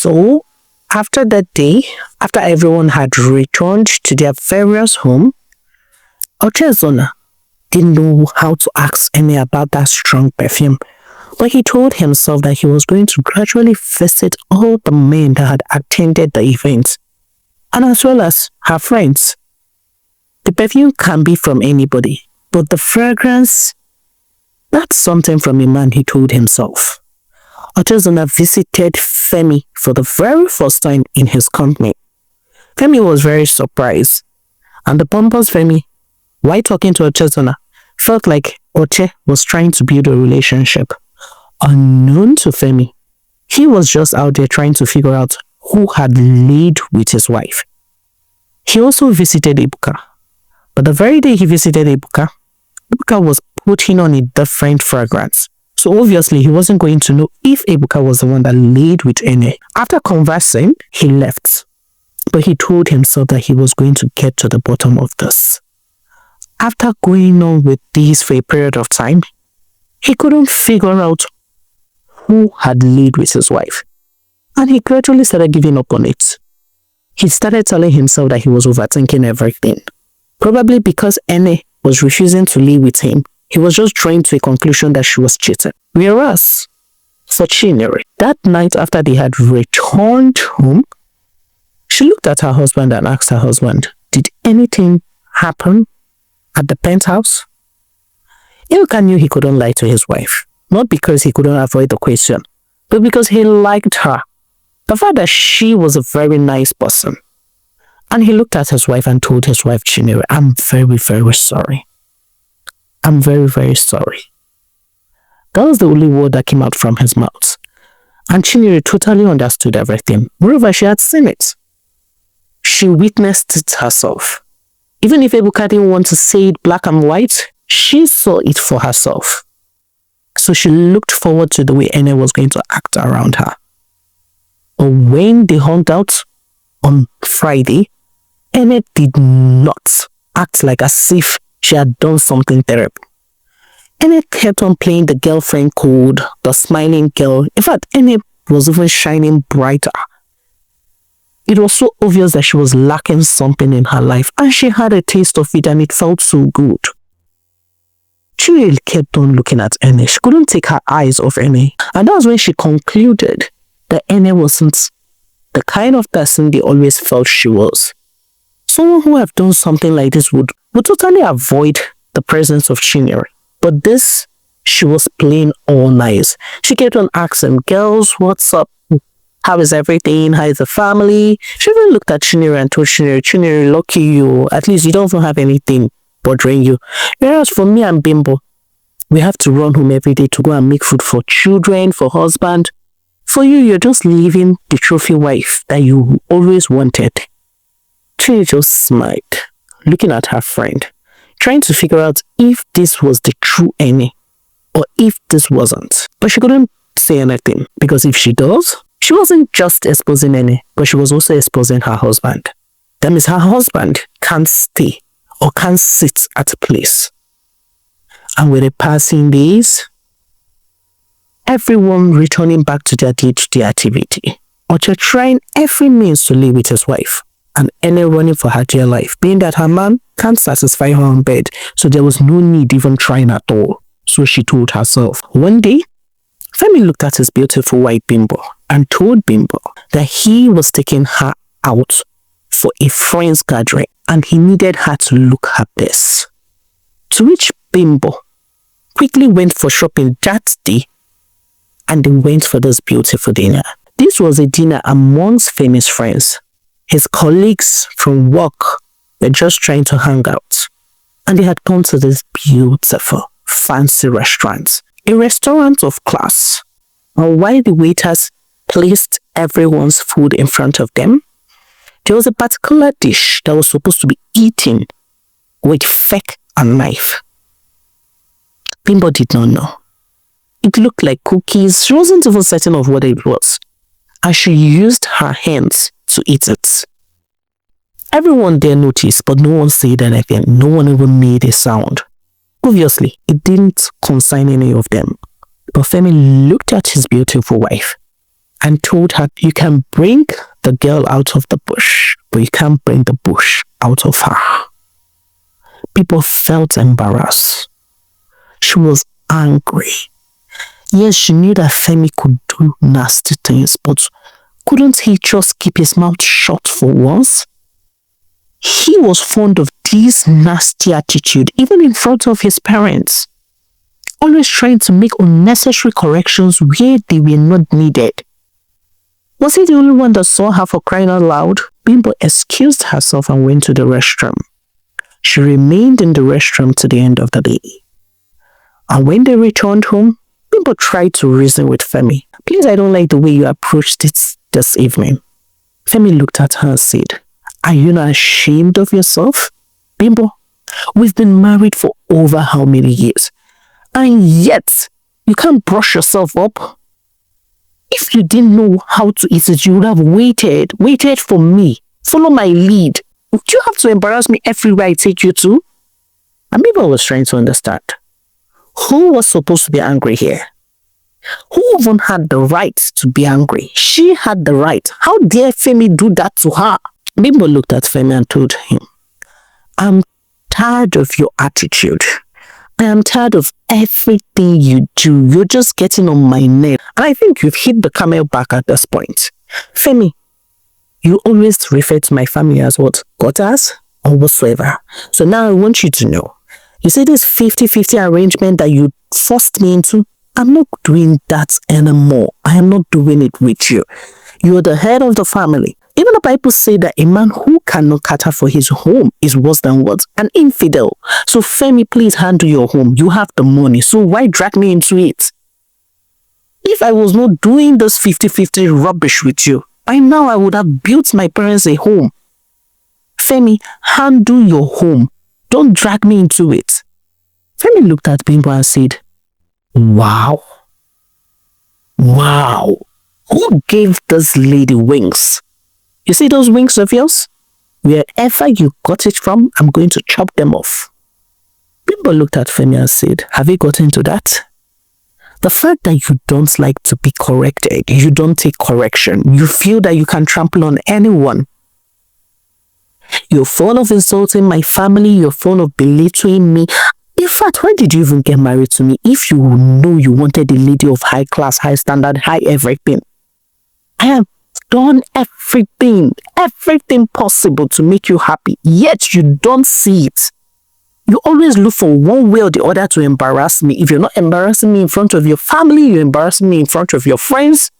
So, after that day, after everyone had returned to their various home, Ochezona didn't know how to ask Ene about that strong perfume, but he told himself that he was going to gradually visit all the men that had attended the event, and as well as her friends. The perfume can be from anybody, but the fragrance, that's something from a man, he told himself. Ochezona visited Femi for the very first time in his company. Femi was very surprised, and the pompous Femi, while talking to Ochezona, felt like Oche was trying to build a relationship. Unknown to Femi, he was just out there trying to figure out who had laid with his wife. He also visited Ebuka, but the very day he visited Ebuka, Ebuka was putting on a different fragrance. So obviously, he wasn't going to know if Ebuka was the one that laid with Ene. After conversing, he left. But he told himself that he was going to get to the bottom of this. After going on with this for a period of time, he couldn't figure out who had laid with his wife. And he gradually started giving up on it. He started telling himself that he was overthinking everything. Probably because Ene was refusing to lay with him, he was just drawing to a conclusion that she was cheating. Whereas, for Chinyere, that night after they had returned home, she looked at her husband and asked her husband, did anything happen at the penthouse? Ebuka knew he couldn't lie to his wife, not because he couldn't avoid the question, but because he liked her. The fact that she was a very nice person. And he looked at his wife and told his wife, Chinyere, I'm very, very sorry. I'm very, very sorry. That was the only word that came out from his mouth. And Chinyere totally understood everything. Moreover, she had seen it. She witnessed it herself. Even if Ebuka didn't want to say it black and white, she saw it for herself. So she looked forward to the way Ene was going to act around her. But when they hung out on Friday, Ene did not act like as if she had done something terrible. Ene kept on playing the girlfriend code, the smiling girl. In fact, Ene was even shining brighter. It was so obvious that she was lacking something in her life, and she had a taste of it, and it felt so good. Chinyere kept on looking at Ene. She couldn't take her eyes off Ene, and that was when she concluded that Ene wasn't the kind of person they always felt she was. Someone who have done something like this would totally avoid the presence of Chinyere. But this, she was playing all nice. She kept on asking girls, what's up? How is everything? How is the family? She even looked at Chinyere and told Chinyere, lucky you. At least you don't even have anything bothering you. Whereas for me and Bimbo, we have to run home every day to go and make food for children, for husband. For you, you're just living the trophy wife that you always wanted. Chinyere just smiled, looking at her friend, trying to figure out if this was the true Ene or if this wasn't. But she couldn't say anything, because if she does, she wasn't just exposing Ene, but she was also exposing her husband. That means her husband can't stay or can't sit at a place. And with the passing days, everyone returning back to their day-to-day activity, Oche trying every means to live with his wife, and Ene running for her dear life, being that her man can't satisfy her on bed, so there was no need even trying at all. So she told herself. One day, Femi looked at his beautiful wife Bimbo and told Bimbo that he was taking her out for a friend's gathering and he needed her to look her best. To which Bimbo quickly went for shopping that day, and they went for this beautiful dinner. This was a dinner amongst Femi's friends. His colleagues from work were just trying to hang out, and they had come to this beautiful, fancy restaurant, a restaurant of class. And while the waiters placed everyone's food in front of them, there was a particular dish that was supposed to be eaten with fork and knife. Bimbo did not know. It looked like cookies. She wasn't even certain of what it was, and she used her hands to eat it. Everyone there noticed, but no one said anything. No one even made a sound. Obviously, it didn't concern any of them. But Femi looked at his beautiful wife and told her, you can bring the girl out of the bush, but you can't bring the bush out of her. People felt embarrassed. She was angry. Yes, she knew that Femi could do nasty things, but couldn't he just keep his mouth shut for once? He was fond of this nasty attitude, even in front of his parents. Always trying to make unnecessary corrections where they were not needed. Was he the only one that saw her, for crying out loud? Bimbo excused herself and went to the restroom. She remained in the restroom to the end of the day. And when they returned home, Bimbo tried to reason with Femi. Please, I don't like the way you approached it this evening. Femi looked at her and said, are you not ashamed of yourself? Bimbo, we've been married for over how many years? And yet, you can't brush yourself up. If you didn't know how to eat it, you would have waited for me. Follow my lead. Do you have to embarrass me everywhere I take you to? And Bimbo was trying to understand. Who was supposed to be angry here? Who even had the right to be angry? She had the right. How dare Femi do that to her? Bimbo looked at Femi and told him, I'm tired of your attitude. I am tired of everything you do. You're just getting on my nerve. And I think you've hit the camel back at this point. Femi, you always refer to my family as what? Gutters or whatsoever. So now I want you to know. You see this 50-50 arrangement that you forced me into? I'm not doing that anymore. I am not doing it with you. You're the head of the family. Even the Bible says that a man who cannot cater for his home is worse than what? An infidel. So Femi, please handle your home. You have the money. So why drag me into it? If I was not doing this 50-50 rubbish with you, by now I would have built my parents a home. Femi, handle your home. Don't drag me into it. Femi looked at Bimbo and said, wow. Wow. Who gave this lady wings? You see those wings of yours? Wherever you got it from, I'm going to chop them off. Bimbo looked at Femi and said, have you gotten to that? The fact that you don't like to be corrected, you don't take correction, you feel that you can trample on anyone. You're fond of insulting my family, you're fond of belittling me. In fact, why did you even get married to me if you know you wanted a lady of high class, high standard, high everything? I have done everything possible to make you happy, yet you don't see it. You always look for one way or the other to embarrass me. If you're not embarrassing me in front of your family, you're embarrassing me in front of your friends.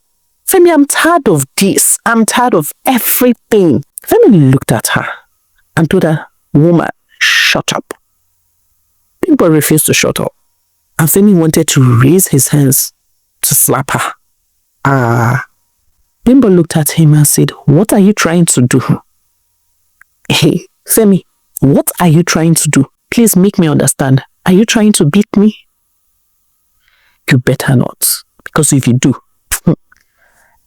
Femi, I'm tired of this. I'm tired of everything. Femi looked at her and told her, woman, shut up. Bimbo refused to shut up. And Femi wanted to raise his hands to slap her. Bimbo looked at him and said, what are you trying to do? Hey, Femi, what are you trying to do? Please make me understand. Are you trying to beat me? You better not. Because if you do,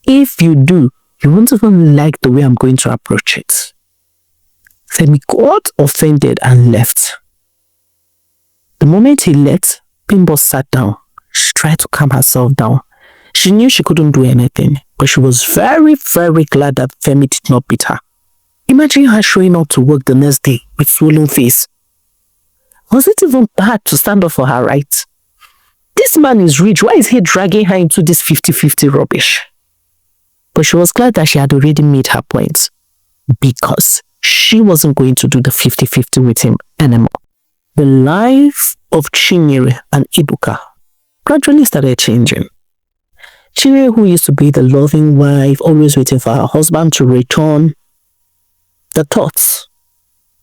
you won't even like the way I'm going to approach it. Femi got offended and left. The moment he left, Bimbo sat down. She tried to calm herself down. She knew she couldn't do anything, but she was very, very glad that Femi did not beat her. Imagine her showing up to work the next day with swollen face. Was it even bad to stand up for her rights? This man is rich. Why is he dragging her into this 50-50 rubbish? But she was glad that she had already made her point, because she wasn't going to do the 50-50 with him anymore. The life of Chinyere and Ibuka gradually started changing. Chinyere, who used to be the loving wife, always waiting for her husband to return, the thoughts,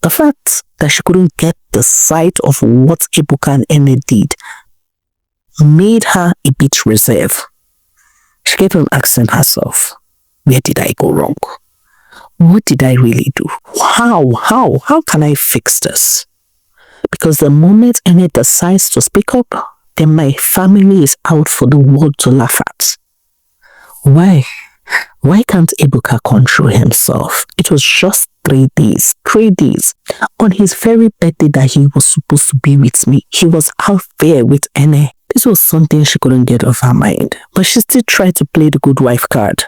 the fact that she couldn't get the sight of what Ibuka and Ene did made her a bit reserved. She kept on asking herself, where did I go wrong? What did I really do? How can I fix this? Because the moment Ene decides to speak up, then my family is out for the world to laugh at. Why can't Ibuka control himself? It was just 3 days. On his very birthday that he was supposed to be with me, he was out there with Ene. This was something she couldn't get off her mind, but she still tried to play the good wife card.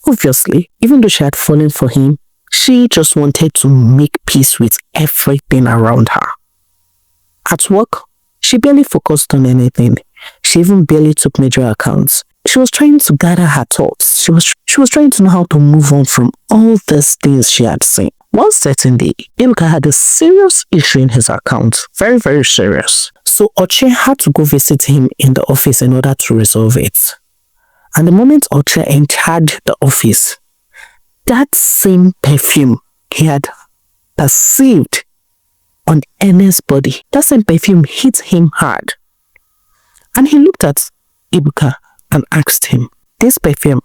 Obviously, even though she had fallen for him, she just wanted to make peace with everything around her. At work, she barely focused on anything. She even barely took major accounts. She was trying to gather her thoughts. She was trying to know how to move on from all these things she had seen. One certain day, Ebuka had a serious issue in his account. Very, very serious. So Oche had to go visit him in the office in order to resolve it. And the moment Oche entered the office, that same perfume he had perceived on Enen's body, that same perfume hit him hard. And he looked at Ebuka and asked him, "This perfume,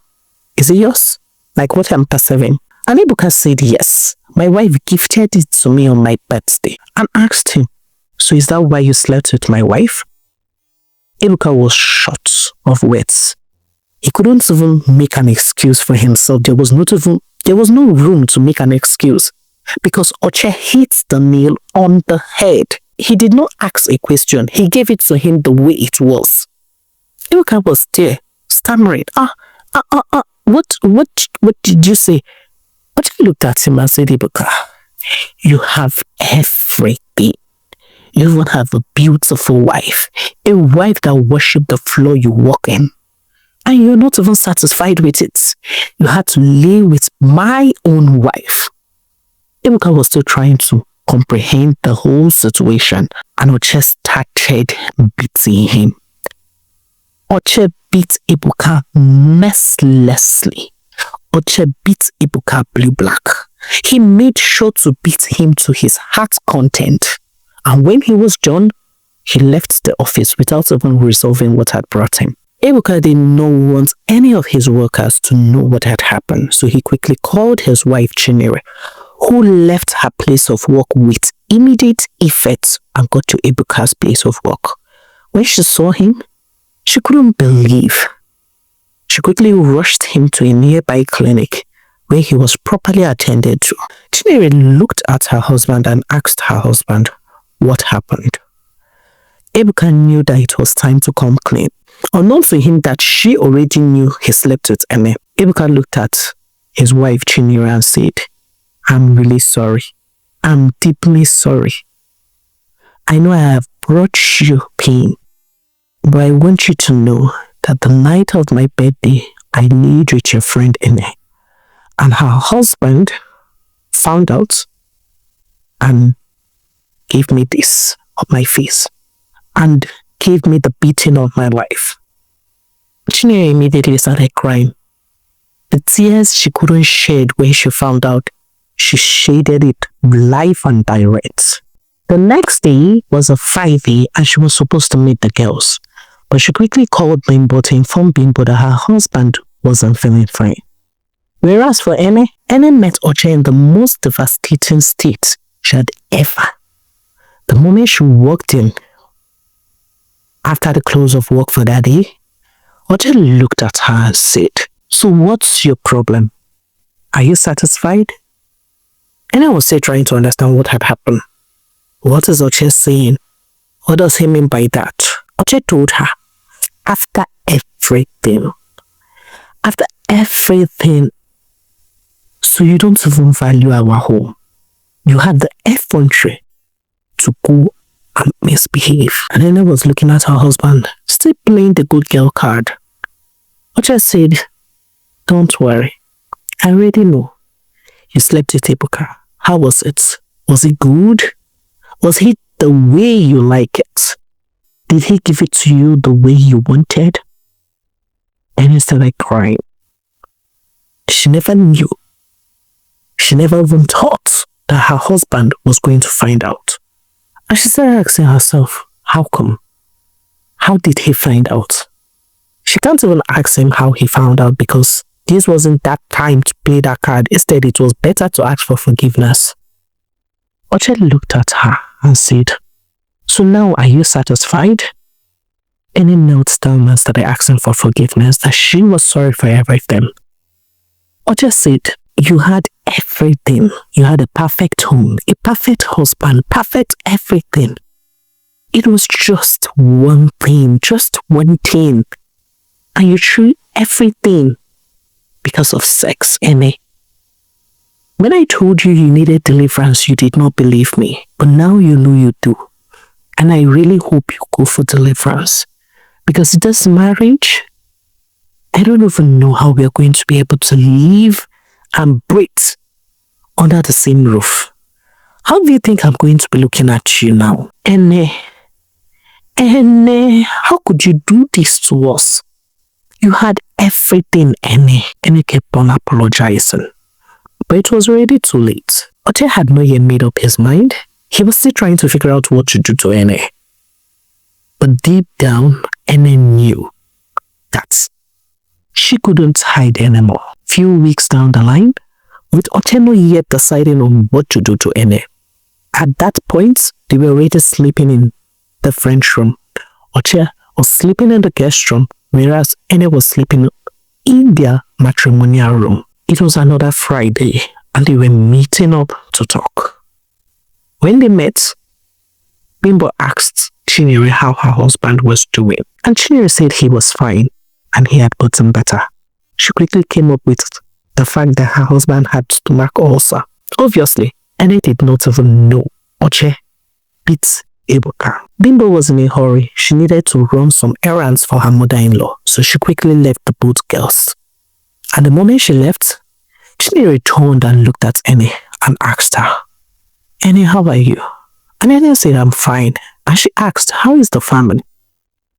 is it yours? Like what I'm perceiving?" And Ebuka said, "Yes. My wife gifted it to me on my birthday." And asked him, "So is that why you slept with my wife?" Ebuka was short of words. He couldn't even make an excuse for himself. There was no room to make an excuse because Oche hit the nail on the head. He did not ask a question. He gave it to him the way it was. Ebuka was there, stammering. What did you say?" Oche looked at him and said, "Ebuka, you have everything. You even have a beautiful wife, a wife that worships the floor you walk in. And you're not even satisfied with it. You had to lay with my own wife." Ebuka was still trying to comprehend the whole situation, and Oche started beating him. Oche beat Ebuka mercilessly. Oche beat Ebuka blue-black. He made sure to beat him to his heart content. And when he was done, he left the office without even resolving what had brought him. Ebuka did not want any of his workers to know what had happened, so he quickly called his wife Chinere, who left her place of work with immediate effect and got to Ebuka's place of work. When she saw him, she couldn't believe. She quickly rushed him to a nearby clinic where he was properly attended to. Chinere looked at her husband and asked her husband what happened. Ebuka knew that it was time to come clean. Unknown to him that she already knew he slept with Ene. Ebuka looked at his wife Chinere and said, "I'm really sorry. I'm deeply sorry. I know I have brought you pain, but I want you to know that the night of my birthday, I laid with your friend Ene, and her husband found out and gave me this on my face and gave me the beating of my life." Chinere immediately started crying. The tears she couldn't shed when she found out, she shaded it live and direct. The next day was a Friday and she was supposed to meet the girls, but she quickly called Bimbo to inform Bimbo that her husband wasn't feeling fine. Whereas for Ene met Oche in the most devastating state she had ever. The moment she walked in, after the close of work for that day, Oche looked at her and said, "So what's your problem? Are you satisfied?" Ene was still trying to understand what had happened. What is Oche saying? What does he mean by that? Oche told her, after everything, so you don't even value our home. You had the effrontery to go and misbehave. And Ene was looking at her husband, still playing the good girl card. Oche said, "Don't worry. I already know. You slept with Ebuka. How was it? Was it good? Was he the way you like it? Did he give it to you the way you wanted?" And he started crying. She never knew. She never even thought that her husband was going to find out. And she started asking herself, how come? How did he find out? She can't even ask him how he found out because this wasn't that time to play that card. Instead, it was better to ask for forgiveness. Oche looked at her and said, "So now are you satisfied?" Ene knelt down and started asking for forgiveness, that she was sorry for everything. Oche said, "You had everything. You had a perfect home, a perfect husband, perfect everything. It was just one thing. And you threw everything because of sex, Ene. When I told you needed deliverance, you did not believe me. But now you know you do. And I really hope you go for deliverance. Because this marriage, I don't even know how we are going to be able to live and breathe under the same roof. How do you think I'm going to be looking at you now? Ene, how could you do this to us? You had everything, Ene. Ene kept on apologizing. But it was already too late. Oche had not yet made up his mind. He was still trying to figure out what to do to Ene. But deep down, Ene knew that she couldn't hide anymore. Few weeks down the line, with Oche not yet deciding on what to do to Ene. At that point, they were already sleeping in the French room. Oche was sleeping in the guest room, whereas Ene was sleeping in their matrimonial room. It was another Friday, and they were meeting up to talk. When they met, Bimbo asked Chinyere how her husband was doing, and Chinyere said he was fine, and he had gotten better. She quickly came up with the fact that her husband had stomach ulcer. Obviously, Ene did not even know Oche beat Ebuka. Bimbo was in a hurry. She needed to run some errands for her mother-in-law, so she quickly left the both girls. And the moment she left, Chinyere turned and looked at Ene and asked her, Ene, how are you? And Ene said, I'm fine. And she asked, how is the family?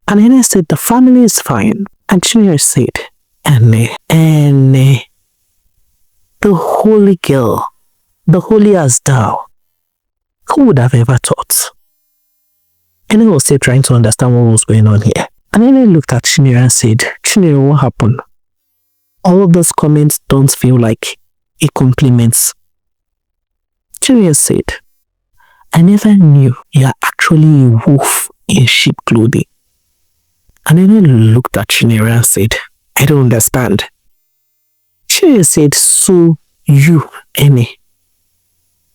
And Ene said, the family is fine. And Chinyere said, Ene, the holy girl, the holy as thou. Who would have ever thought? Ene was still trying to understand what was going on here. And Ene looked at Chinyere and said, Chinyere, what happened? All of those comments don't feel like a compliment. Chinyere said, I never knew you are actually a wolf in sheep clothing. And Ene looked at Chinyere and said, I don't understand. Chinyere said, so you, Ene,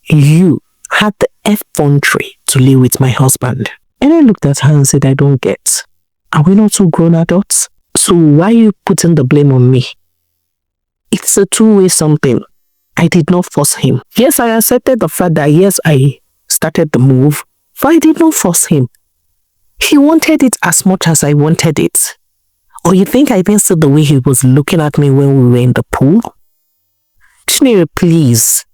you had the effrontery to live with my husband. Ene looked at her and said, I don't get. Are we not two grown adults? So why are you putting the blame on me? It's a two-way something. I did not force him. Yes, I accepted the fact that yes, I started the move, but I did not force him. He wanted it as much as I wanted it. Or you think I didn't see the way he was looking at me when we were in the pool? Chinyere, please.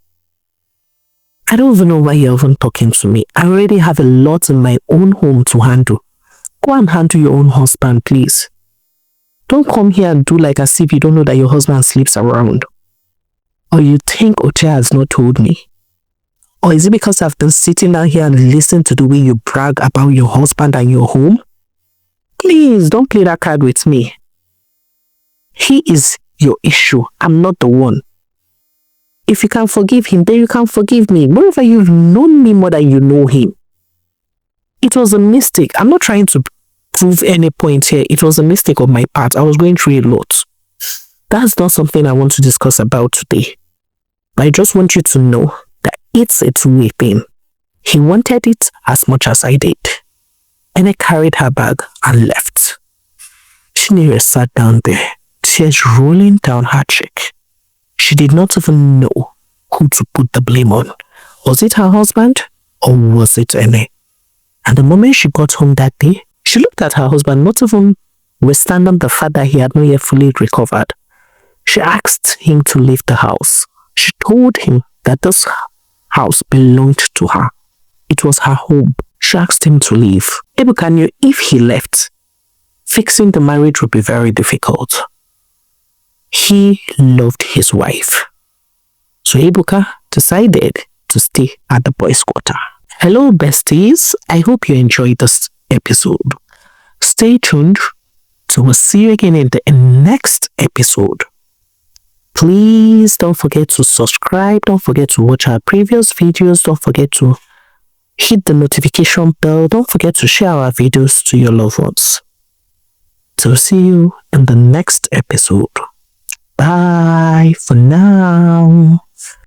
I don't even know why you're even talking to me. I already have a lot in my own home to handle. Go and handle your own husband, please. Don't come here and do like as if you don't know that your husband sleeps around. Or you think Oche has not told me? Or is it because I've been sitting down here and listening to the way you brag about your husband and your home? Please, don't play that card with me. He is your issue. I'm not the one. If you can forgive him, then you can forgive me. Moreover, you've known me more than you know him. It was a mistake. I'm not trying to prove any point here. It was a mistake on my part. I was going through a lot. That's not something I want to discuss about today. But I just want you to know that it's a two-way thing. He wanted it as much as I did. And I carried her bag and left. Chinyere sat down there, tears rolling down her cheek. She did not even know who to put the blame on. Was it her husband or was it Ene? And the moment she got home that day, she looked at her husband, not even withstanding the fact that he had not yet fully recovered. She asked him to leave the house. She told him that this house belonged to her. It was her home. She asked him to leave. Ebuka knew if he left, fixing the marriage would be very difficult. He loved his wife. So Ebuka decided to stay at the boys' quarter. Hello besties, I hope you enjoyed this episode. Stay tuned, so we'll see you again in the next episode. Please don't forget to subscribe, don't forget to watch our previous videos, don't forget to hit the notification bell, don't forget to share our videos to your loved ones. So see you in the next episode. Bye for now.